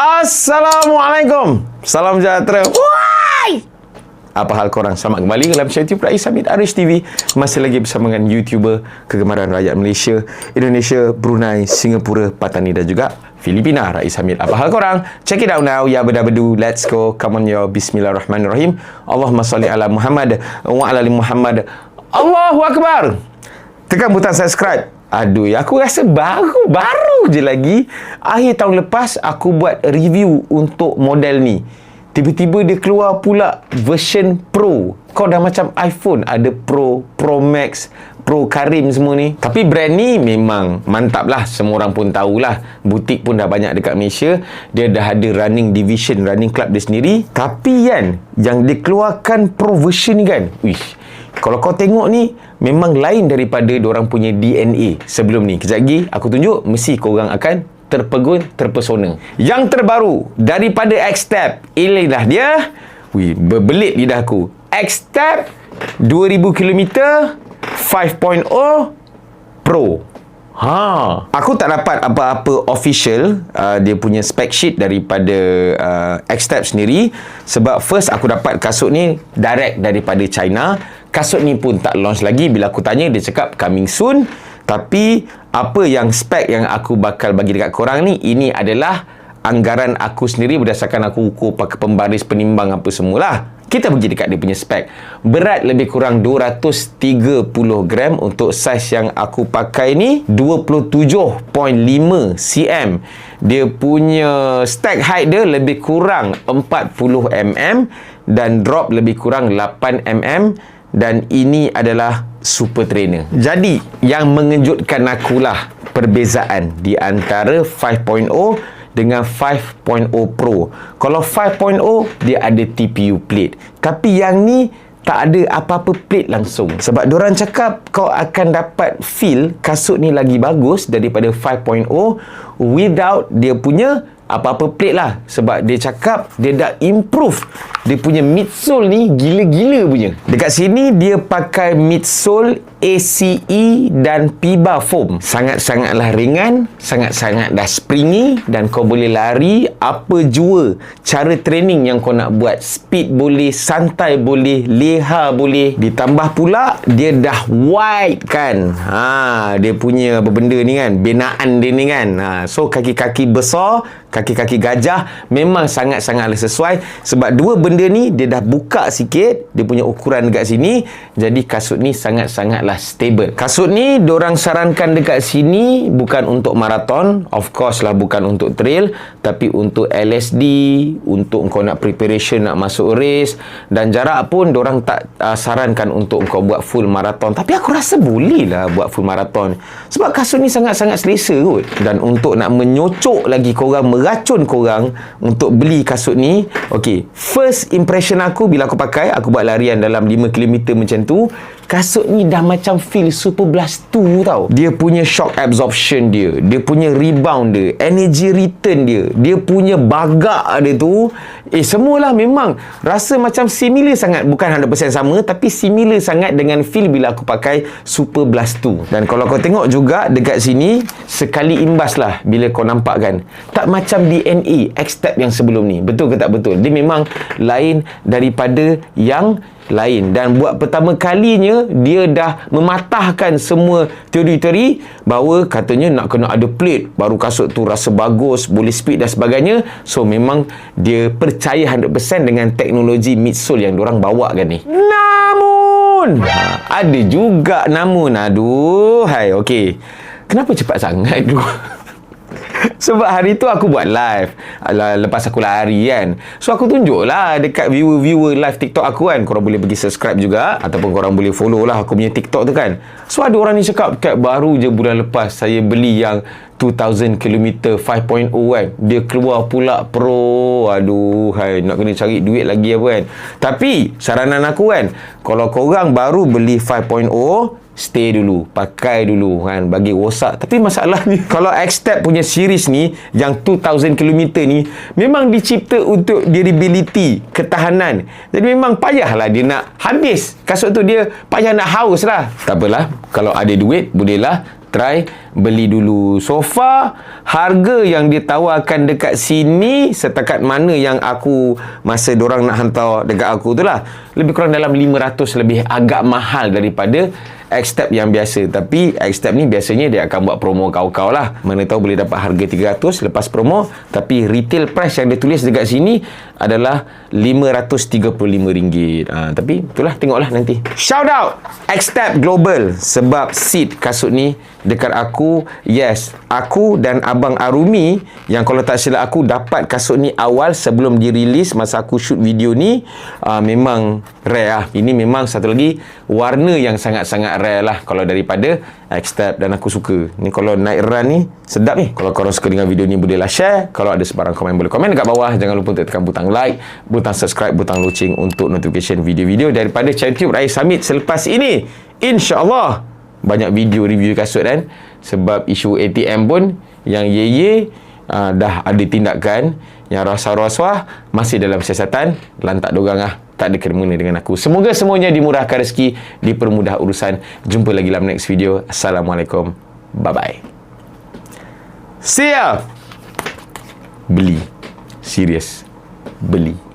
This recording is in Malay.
Assalamualaikum. Salam sejahtera. Wai! Apa hal korang? Selamat kembali dalam channel YouTube Rais Hamid Arish TV. Masih lagi bersama dengan YouTuber kegemaran rakyat Malaysia, Indonesia, Brunei, Singapura, Patani dan juga Filipina, Rais Hamid. Apa hal korang? Check it out now. Ya bedu, let's go. Come on yo. Bismillahirrahmanirrahim. Allahumma salli ala Muhammad wa ala ali Muhammad. Allahu Akbar. Tekan butang subscribe. Aduh, aku rasa baru je lagi. Akhir tahun lepas, aku buat review untuk model ni. Tiba-tiba dia keluar pula version Pro. Kau dah macam iPhone. Ada Pro, Pro Max, Pro Karim semua ni. Tapi brand ni memang mantap lah. Semua orang pun tahulah. Butik pun dah banyak dekat Malaysia. Dia dah ada running division, running club dia sendiri. Tapi kan, yang dikeluarkan Pro version ni kan, wish, kalau kau tengok ni, memang lain daripada diorang punya DNA sebelum ni. Kejap lagi aku tunjuk, mesti korang akan terpegun, terpesona. Yang terbaru daripada X-Tab, inilah dia. Wih, berbelit lidah aku. X-Tab 2000 km 5.0 Pro. Aku tak dapat apa-apa official dia punya spec sheet daripada X-Tab sendiri. Sebab first aku dapat kasut ni direct daripada China. Kasut ni pun tak launch lagi. Bila aku tanya, dia cakap coming soon. Tapi apa yang spek yang aku bakal bagi dekat korang ni, ini adalah anggaran aku sendiri berdasarkan aku ukur pakai pembaris, penimbang apa semualah. Kita pergi dekat dia punya spek. Berat lebih kurang 230 gram. Untuk saiz yang aku pakai ni 27.5 cm. Dia punya stack height dia lebih kurang 40 mm dan drop lebih kurang 8 mm. Dan ini adalah super trainer. Jadi yang mengejutkan akulah perbezaan di antara 5.0 dengan 5.0 Pro. Kalau 5.0 dia ada TPU plate, tapi yang ni tak ada apa-apa plate langsung. Sebab diorang cakap kau akan dapat feel kasut ni lagi bagus daripada 5.0 without dia punya apa-apa plate lah. Sebab dia cakap dia dah improve dia punya midsole ni gila-gila punya. Dekat sini dia pakai midsole ACE dan Piba foam. Sangat-sangatlah ringan, sangat-sangat dah springy dan kau boleh lari apa jua. Cara training yang kau nak buat, speed boleh, santai boleh, leha boleh. Ditambah pula dia dah wide kan. Dia punya apa benda ni kan, binaan dia ni kan. So kaki-kaki besar, kaki-kaki gajah memang sangat-sangatlah sesuai. Sebab dua benda ni dia dah buka sikit dia punya ukuran dekat sini. Jadi kasut ni sangat-sangatlah stable. Kasut ni diorang sarankan dekat sini bukan untuk maraton, of course lah, bukan untuk trail, tapi untuk LSD, untuk kau nak preparation nak masuk race. Dan jarak pun diorang tak sarankan untuk kau buat full maraton. Tapi aku rasa boleh lah buat full maraton. Sebab kasut ni sangat-sangat selesa kot. Dan untuk nak menyocok lagi korang, meracun korang untuk beli kasut ni, okay, first impression aku bila aku pakai, aku buat larian dalam 5 km macam tu, kasut ni dah macam feel Super Blast 2 tau. Dia punya shock absorption dia, dia punya rebound dia, energy return dia, dia punya bagak dia tu, semualah memang rasa macam similar sangat. Bukan 100% sama, tapi similar sangat dengan feel bila aku pakai Super Blast 2. Dan kalau kau tengok juga dekat sini, sekali imbas lah bila kau nampak kan, tak macam DNA X-Tab yang sebelum ni. Betul ke tak betul? Dia memang lain daripada yang lain. Dan buat pertama kalinya dia dah mematahkan semua teori-teori bahawa katanya nak kena ada plate baru kasut tu rasa bagus, boleh speed dan sebagainya. So memang dia percaya 100% dengan teknologi midsole yang diorang bawakan ni. Namun ada juga aduhai, okey. Kenapa cepat sangat tu? Sebab hari tu aku buat live lepas aku lari kan. So aku tunjuk lah dekat viewer live TikTok aku kan. Korang boleh pergi subscribe juga, ataupun korang boleh follow lah aku punya TikTok tu kan. So ada orang ni cakap, kat baru je bulan lepas saya beli yang 2000 km 5.0 kan. Dia keluar pula Pro. Aduh, hai, nak kena cari duit lagi apa kan. Tapi saranan aku kan, kalau korang baru beli 5.0, stay dulu, pakai dulu kan, bagi rosak. Tapi masalahnya kalau X-Tab punya series ni yang 2000 km ni memang dicipta untuk durability, ketahanan. Jadi memang payahlah dia nak habis kasut tu, dia payah nak haus lah. Tak apalah, kalau ada duit bolehlah try beli dulu. So far harga yang dia tawarkan dekat sini, setakat mana yang aku masa diorang nak hantar dekat aku tu lah, lebih kurang dalam 500 lebih, agak mahal daripada X-Tab yang biasa. Tapi X-Tab ni biasanya dia akan buat promo kau-kau lah, mana tahu boleh dapat harga 300 lepas promo. Tapi retail price yang dia tulis dekat sini adalah RM535. Tapi itulah, tengoklah nanti. Shout out X-Tab Global sebab seat kasut ni dekat aku. Yes, aku dan Abang Arumi yang kalau tak silap aku dapat kasut ni awal sebelum dirilis masa aku shoot video ni. Memang rare lah. Ini memang satu lagi warna yang sangat-sangat rare lah kalau daripada X-Tab, dan aku suka. Ni kalau night run ni sedap ni. Kalau korang suka dengan video ni bolehlah share. Kalau ada sebarang komen boleh komen dekat bawah. Jangan lupa untuk tekan butang like, butang subscribe, butang loceng untuk notification video-video daripada channel YouTube Rai Summit selepas ini. InsyaAllah banyak video review kasut kan. Sebab isu ATM pun yang dah ada tindakan, yang rasuah-rasuah masih dalam siasatan, lantak dorang lah, tak ada kena-mengena dengan aku. Semoga semuanya dimurahkan rezeki, dipermudah urusan. Jumpa lagi dalam next video. Assalamualaikum, bye bye. See ya. Beli, serius, beli.